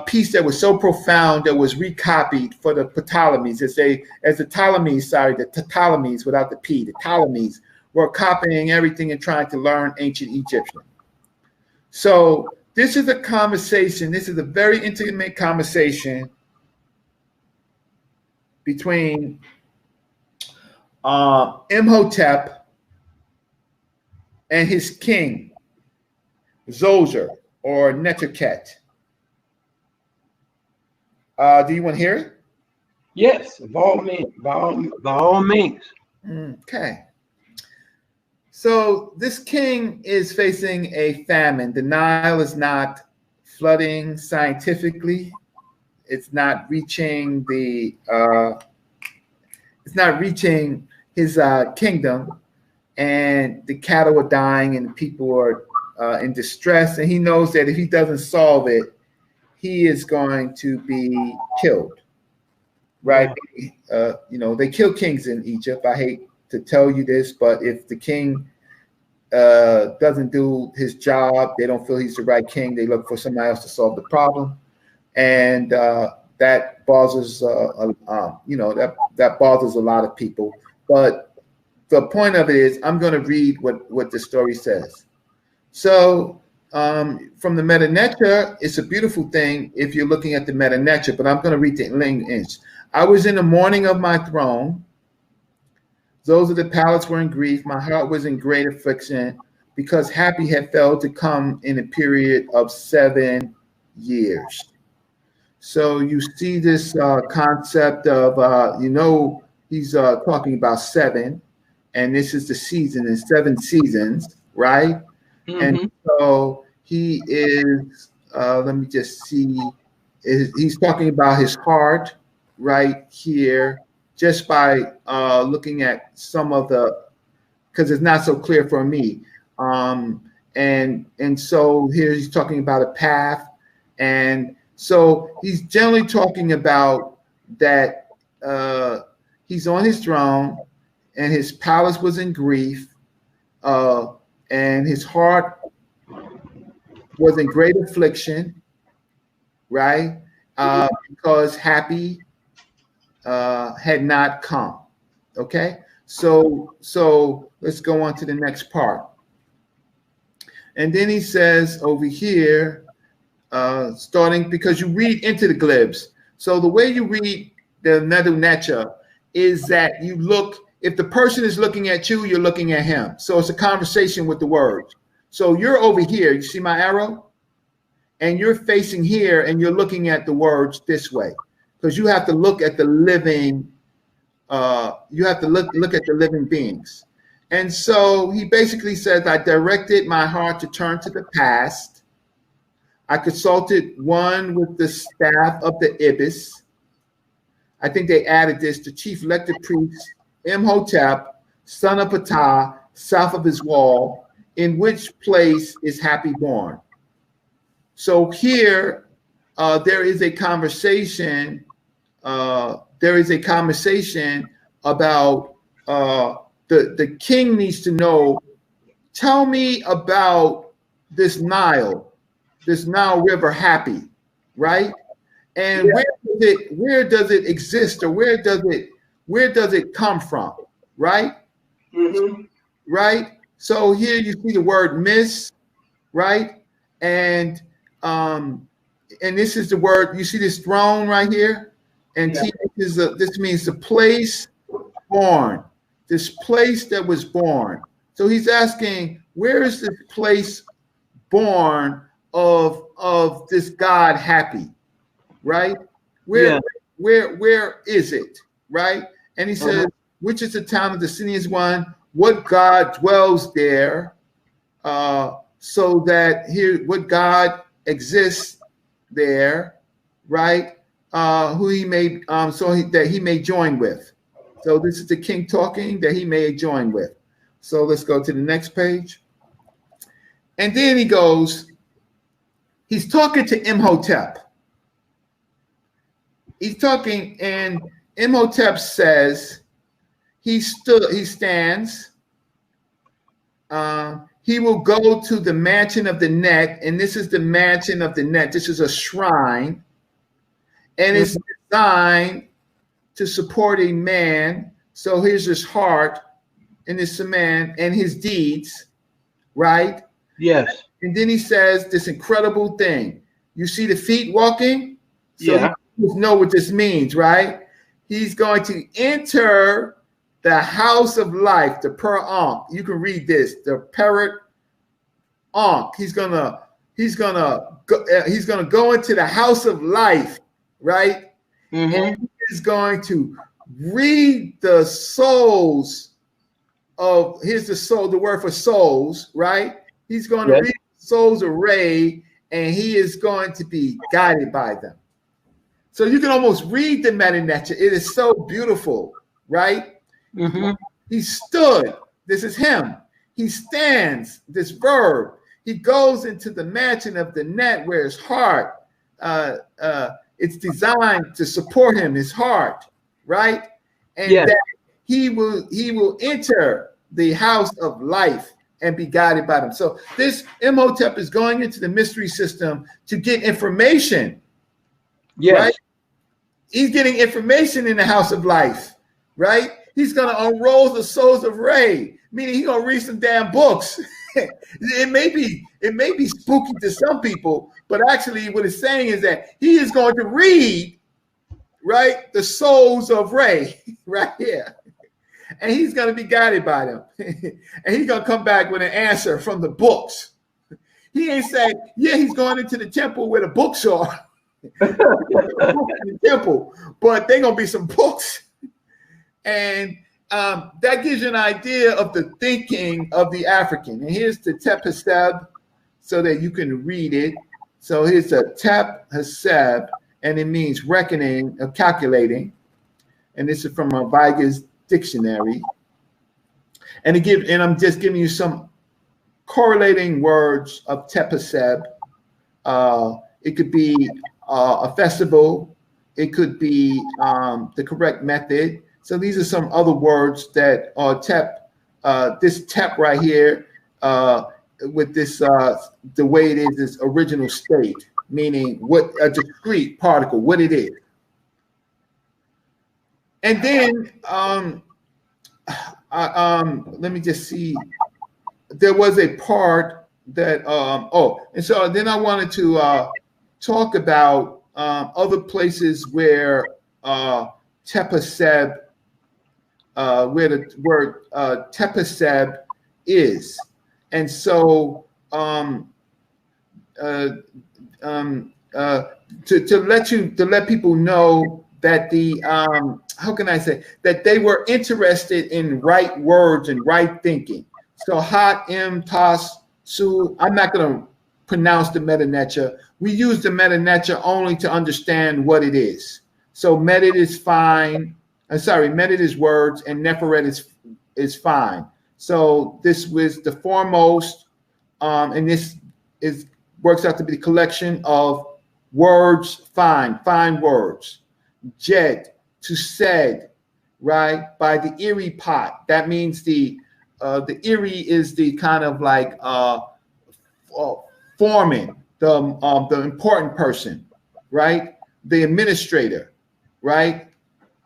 piece that was so profound that was recopied for the Ptolemies. The Ptolemies without the P, the Ptolemies were copying everything and trying to learn ancient Egyptian. So this is a conversation. This is a very intimate conversation between Imhotep and his king, Zoser or Neterket. Do you want to hear it? Yes, by all means. By all means. Okay. So this king is facing a famine. The Nile is not flooding scientifically. It's not reaching the it's not reaching his kingdom, and the cattle are dying and the people are in distress, and he knows that if he doesn't solve it, he is going to be killed. Right? They kill kings in Egypt. I hate to tell you this, but if the king doesn't do his job, they don't feel he's the right king, they look for somebody else to solve the problem, and that bothers that bothers a lot of people. But the point of it is, I'm going to read what the story says. So from the Meta Neter, it's a beautiful thing if you're looking at the Meta Neter, but I'm going to read the English. I was in the morning of my throne. Those of the palace were in grief. My heart was in great affliction, because happy had failed to come in a period of 7 years. So you see this concept of, he's talking about 7, and this is the season, and 7 seasons, right? Mm-hmm. And so he is, let me just see, he's talking about his heart right here, just by looking at some of the, because it's not so clear for me. And so here he's talking about a path. And so he's generally talking about that he's on his throne and his palace was in grief, and his heart was in great affliction, right? Because happy had not come. Okay, so let's go on to the next part. And then he says over here, starting, because you read into the glibs. So the way you read the Meta Neter is that you look, if the person is looking at you, you're looking at him. So it's a conversation with the words. So you're over here, you see my arrow? And you're facing here and you're looking at the words this way, because you have to look at the living, you have to look at the living beings. And so he basically says, I directed my heart to turn to the past. I consulted one with the staff of the Ibis. I think they added this, the chief elected priest, Imhotep, son of Ptah, south of his wall, in which place is happy born. So here, there is a conversation. There is a conversation about the king needs to know. Tell me about this Nile River, happy, right? And yeah, where does it exist, or where does it come from, right? Mm-hmm. Right. So here you see the word miss, right? And this is the word, you see this throne right here, and yeah, this means the place born, this place that was born. So he's asking, where is this place born of this God happy, right? Where is it, right? And he says, which is the town of the Sinians one, what God dwells there, so that here, what God exists there, right? Who he may, that he may join with. So this is the king talking, that he may join with. So let's go to the next page. And then he goes, he's talking to Imhotep. He's talking, and Imhotep says, he stands, he will go to the mansion of the net, and this is the mansion of the net. This is a shrine, and it's designed to support a man. So here's his heart, and it's a man, and his deeds, right? Yes. And then he says this incredible thing. You see the feet walking? So yeah, you know what this means, right? He's going to enter the house of life, the per Ankh. You can read this, the Perit Ankh. He's gonna go into the house of life, right? Mm-hmm. And he is going to read the souls of, here's the soul, the word for souls, right? He's going to read the souls array, and he is going to be guided by them. So you can almost read the Meta Neter. It is so beautiful, right? Mm-hmm. He stood. This is him. He stands. This verb. He goes into the mansion of the net where his heart. It's designed to support him. His heart, right? And Yes. that he will enter the house of life and be guided by them. So this Imhotep is going into the mystery system to get information, Yes. right? He's getting information in the house of life, right? He's going to unroll the souls of Ray, meaning he's going to read some damn books. It may be spooky to some people, but actually what it's saying is that he is going to read, right, the souls of Ray right here. And he's going to be guided by them. And he's going to come back with an answer from the books. He ain't saying, yeah, he's going into the temple where the books are. The temple, but they're going to be some books. And that gives you an idea of the thinking of the African. And here's the Tapvideo so that you can read it. So here's the Tapvideo, and it means reckoning or calculating. And this is from a Viger's dictionary. And I'm just giving you some correlating words of Tapvideo. It could be a festival. It could be the correct method. So these are some other words that are this tap right here with this, the way it is original state, meaning what a discrete particle, what it is. And then let me just see. There was a part that and so then I wanted to talk about other places where Tapvideo, where the word Tapvideo is, and so to let people know that the how can I say that they were interested in right words and right thinking. So Hat M Tas Su. I'm not going to pronounce the Metanetra. We use the Metanetra only to understand what it is. So Meted is fine. Meted is words, and Neferet is fine. So this was the foremost, and this works out to be the collection of words, fine words. Jed, to said, right, by the Erie pot. That means the Erie is the kind of like foreman, the important person, right? The administrator, right?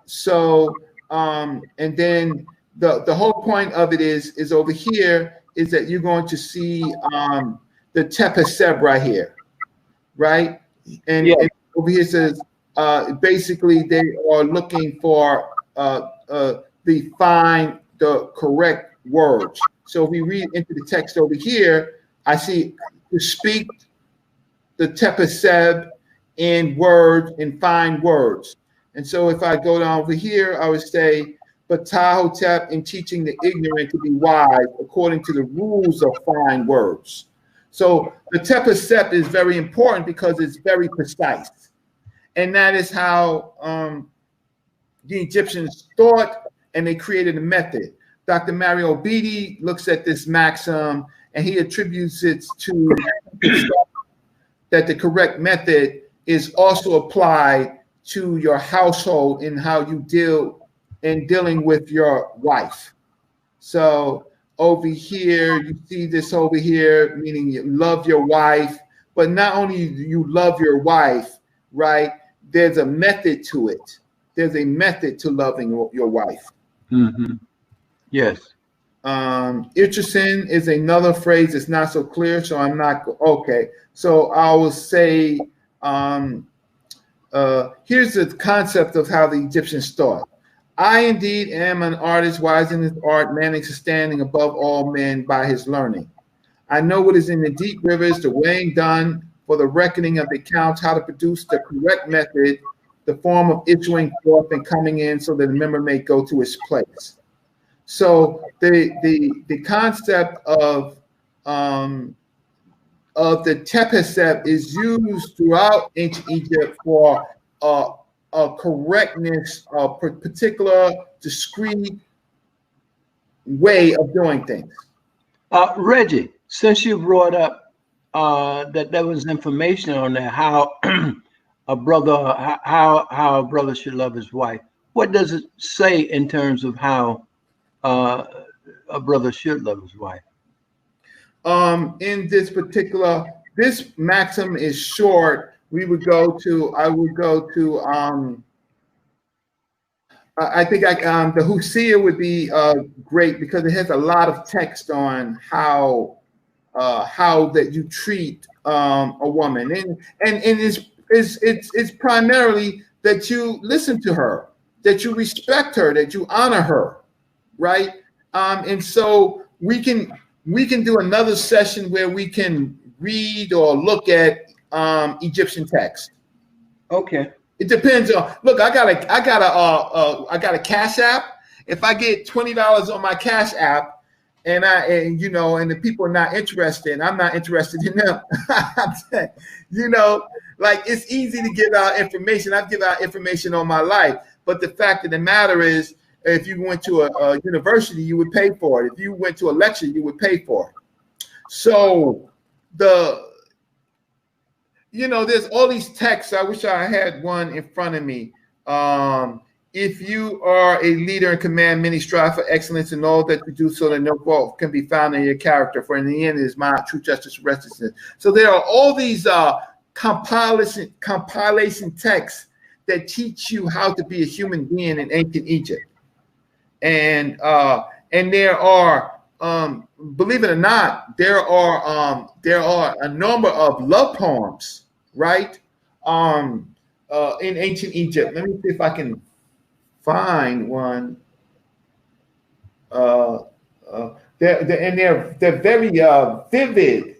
So, and then the whole point of it is over here is that you're going to see the Tapvideo right here, right? And, Yeah. and over here says basically they are looking for the correct words. So if we read into the text over here, I see to speak the Tapvideo in words, in fine words. And so if I go down over here, I would say, but Tahotep in teaching the ignorant to be wise according to the rules of fine words. So the Tapvideo is very important because it's very precise. And that is how the Egyptians thought, and they created a method. Dr. Mario Beatty looks at this maxim, and he attributes it to that the correct method is also applied to your household in how you dealing with your wife. So over here, you see this over here, meaning you love your wife, but not only do you love your wife, right? There's a method to it. There's a method to loving your wife. Mm-hmm. Yes. Itchison is another phrase that's not so clear, so I'm not okay. So I will say, here's the concept of how the Egyptians thought. I indeed am an artist, wise in his art, manning standing above all men by his learning. I know what is in the deep rivers, the weighing done for the reckoning of the accounts, how to produce the correct method, the form of issuing forth and coming in so that the member may go to its place. So the concept of the Tapvideo is used throughout ancient Egypt for a correctness, a particular discreet way of doing things. Reggie, since you brought up that there was information on there, how a brother how a brother should love his wife, what does it say in terms of how a brother should love his wife? In this maxim is short. I would go to I think the Hosea would be great because it has a lot of text on how that you treat a woman, and it's primarily that you listen to her, that you respect her, that you honor her, right? And so we can do another session where we can read or look at Egyptian text. Okay. It depends on. Look, I got a Cash App. If I get $20 on my Cash App, and the people are not interested, I'm not interested in them. Like it's easy to give out information. I've given out information on my life, but the fact of the matter is, if you went to a university, you would pay for it. If you went to a lecture, you would pay for it. So there's all these texts. I wish I had one in front of me. If you are a leader in command, many strive for excellence in all that you do, so that no fault can be found in your character. For in the end, it is my true justice and righteousness. So there are all these compilation texts that teach you how to be a human being in ancient Egypt. And there are, believe it or not, there are a number of love poems, right? In ancient Egypt. Let me see if I can find one. They're very vivid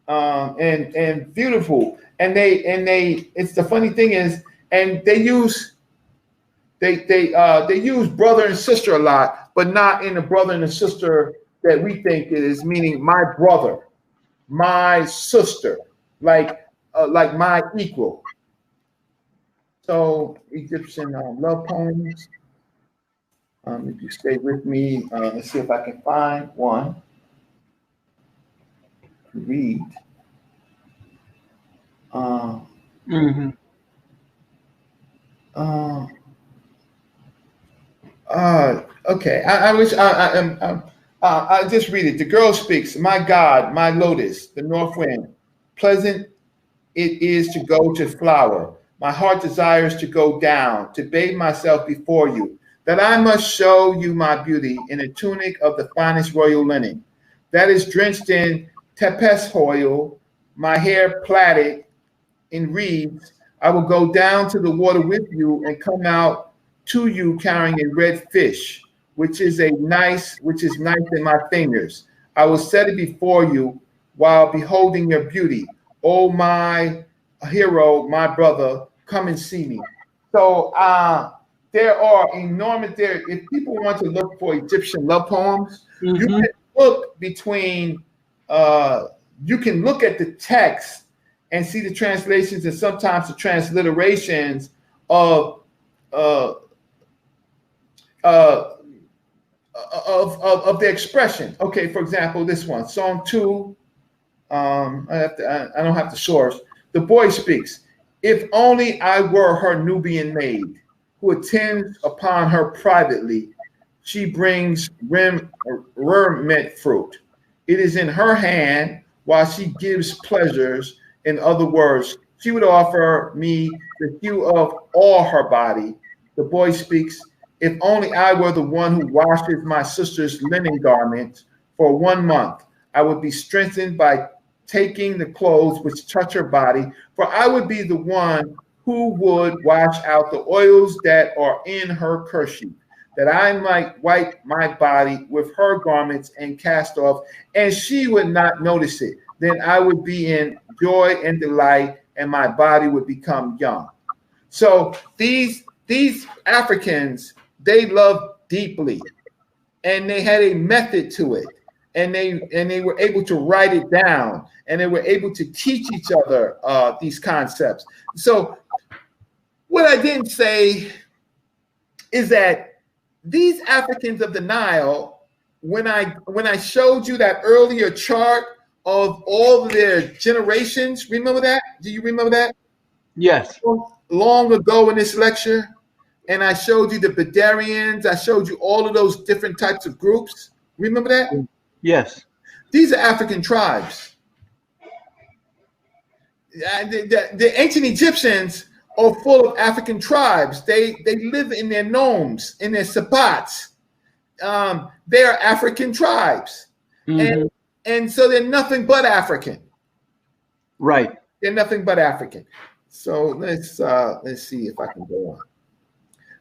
and beautiful. And it's the funny thing is, and they use brother and sister a lot, but not in the brother and the sister that we think it is, meaning my brother, my sister, like my equal. So Egyptian love poems. If you stay with me, let's see if I can find one. Read. Okay. I wish I just read it. The girl speaks. My God, my lotus, the north wind. Pleasant it is to go to flower. My heart desires to go down, to bathe myself before you, that I must show you my beauty in a tunic of the finest royal linen, that is drenched in tepes oil, my hair plaited in reeds. I will go down to the water with you and come out to you carrying a red fish, which is nice in my fingers. I will set it before you while beholding your beauty. Oh, my hero, my brother, come and see me. So there are enormous there. If people want to look for Egyptian love poems, you can look between. You can look at the text and see the translations and sometimes the transliterations of the expression. Okay, for example, this one, Psalm 2. I don't have the source. The boy speaks. If only I were her Nubian maid, who attends upon her privately. She brings mint fruit. It is in her hand while she gives pleasures. In other words, she would offer me the hue of all her body. The boy speaks. If only I were the one who washes my sister's linen garments for 1 month, I would be strengthened by taking the clothes which touch her body, for I would be the one who would wash out the oils that are in her kerchief, that I might wipe my body with her garments and cast off, and she would not notice it. Then I would be in joy and delight, and my body would become young. So these Africans, they love deeply, and they had a method to it. And they were able to write it down, and they were able to teach each other these concepts. So what I didn't say is that these Africans of the Nile, when I showed you that earlier chart of all of their generations, remember that? Do you remember that? Yes. Long ago in this lecture, and I showed you the Bedarians, I showed you all of those different types of groups. Remember that? Yes. These are African tribes. The ancient Egyptians are full of African tribes. They live in their nomes, in their sabats. They are African tribes, and so they're nothing but African. Right. They're nothing but African. So let's see if I can go on.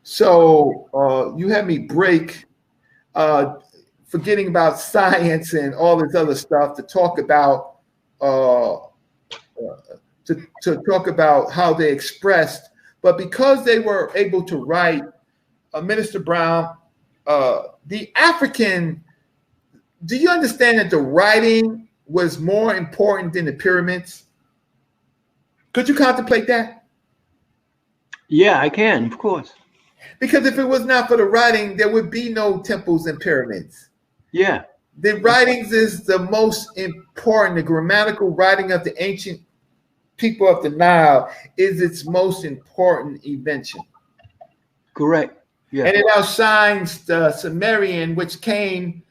So you had me break, forgetting about science and all this other stuff to talk about to talk about how they expressed. But because they were able to write, Minister Brown, the African. Do you understand that the writing was more important than the pyramids? Could you contemplate that? Yeah, I can, of course. Because if it was not for the writing, there would be no temples and pyramids. Yeah. The writings is the most important. The grammatical writing of the ancient people of the Nile is its most important invention. Correct. Yeah. And it outshines the Sumerian, which came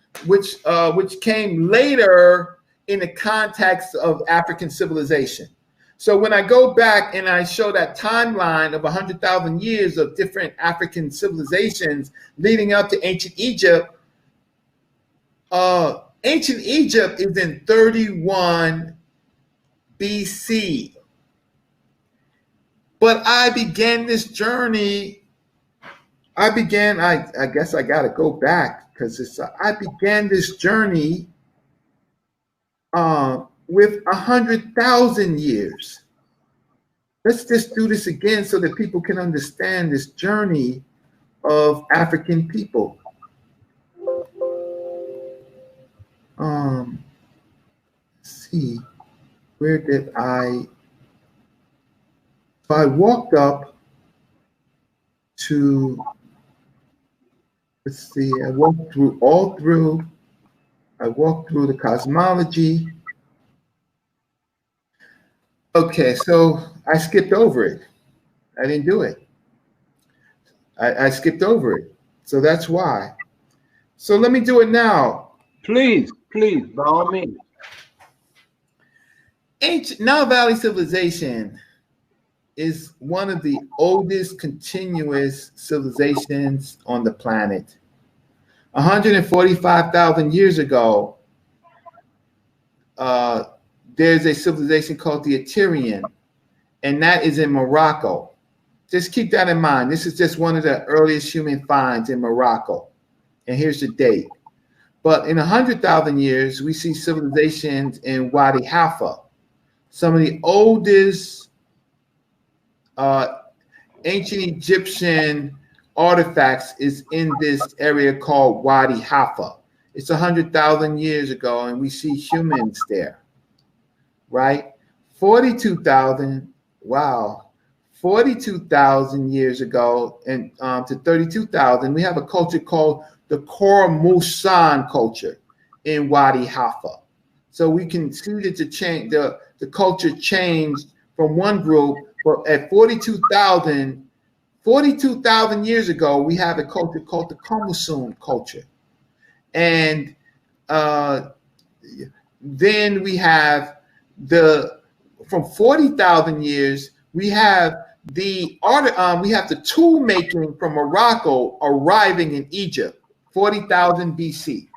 later in the context of African civilization. So when I go back and I show that timeline of 100,000 years of different African civilizations leading up to ancient Egypt, ancient Egypt is in 31 BC. But I began this journey. I guess I got to go back because I began this journey with 100,000 years. Let's just do this again so that people can understand this journey of African people. Let's see, where did I walked up to, let's see, I walked through the cosmology. Okay, so I skipped over it. I didn't do it. I skipped over it. So that's why. So let me do it now. Please, by all means. Ancient Nile Valley civilization is one of the oldest continuous civilizations on the planet. 145,000 years ago, there's a civilization called the Assyrian, and that is in Morocco. Just keep that in mind. This is just one of the earliest human finds in Morocco. And here's the date. But in 100,000 years, we see civilizations in Wadi Halfa. Some of the oldest ancient Egyptian artifacts is in this area called Wadi Halfa. It's 100,000 years ago, and we see humans there, right? 42,000, wow. 42,000 years ago and to 32,000, we have a culture called the Kormusan culture in Wadi Halfa. So we can see that the culture changed from one group, but at 42,000 years ago, we have a culture called the Kormusan culture. And then we have from 40,000 years, we have the tool making from Morocco arriving in Egypt, 40,000 BC.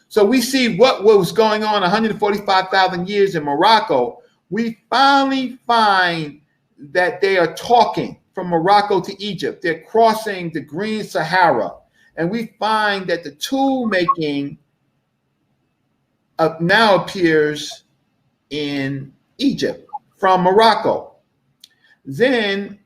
So we see what was going on 145,000 years in Morocco. We finally find that they are talking from Morocco to Egypt. They're crossing the Green Sahara. And we find that the tool making now appears in Egypt from Morocco. Then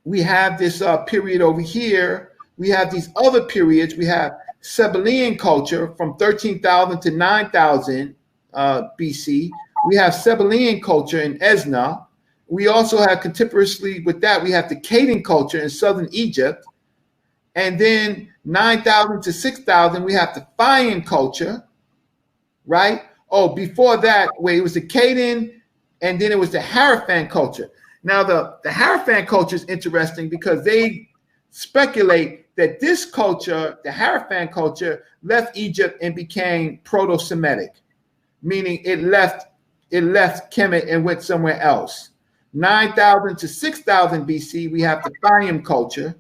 we have this period over here. We have these other periods. We have Sabellian culture from 13,000 to 9,000 BC. We have Sabellian culture in Esna. We also have contemporaneously with that, we have the Akkadian culture in southern Egypt. And then 9,000 to 6,000, we have the Fayan culture, right? Oh, before that, where it was the Akkadian, and then it was the Haraphan culture. Now, the Haraphan culture is interesting because they speculate that this culture, the Haraphan culture, left Egypt and became Proto-Semitic, meaning it left Kemet and went somewhere else. 9,000 to 6,000 BC, we have the Fayum culture.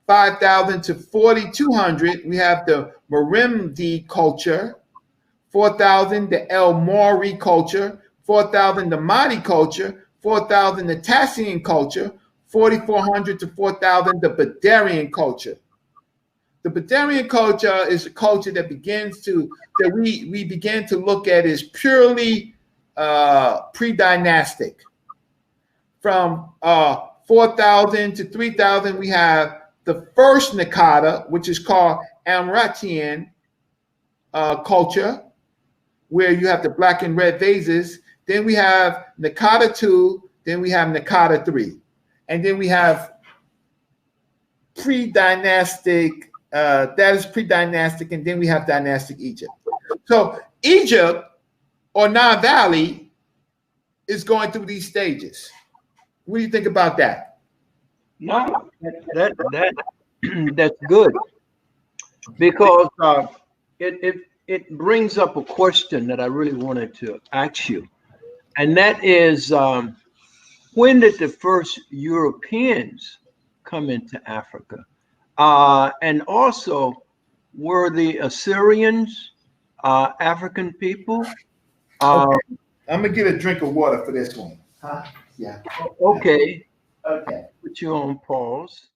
5,000 to 4,200, we have the Merimdi culture. 4,000, the El Mori culture. 4,000, the Mahdi culture. 4,000, the Tassian culture. 4,400 to 4,000, the Badarian culture. The Badarian culture is a culture that we begin to look at as purely pre-dynastic. From 4,000 to 3,000, we have the first Nakada, which is called Amratian culture, where you have the black and red vases. Then we have Nakada 2, then we have Nakada 3. And then we have pre-dynastic, that is pre-dynastic, and then we have dynastic Egypt. So Egypt, or Nile Valley, is going through these stages. What do you think about that? No, that's good, because it brings up a question that I really wanted to ask you, and that is, when did the first Europeans come into Africa? And also, were the Assyrians African people? Okay. I'm gonna get a drink of water for this one. Huh? Yeah. Okay. Okay. Put you on pause.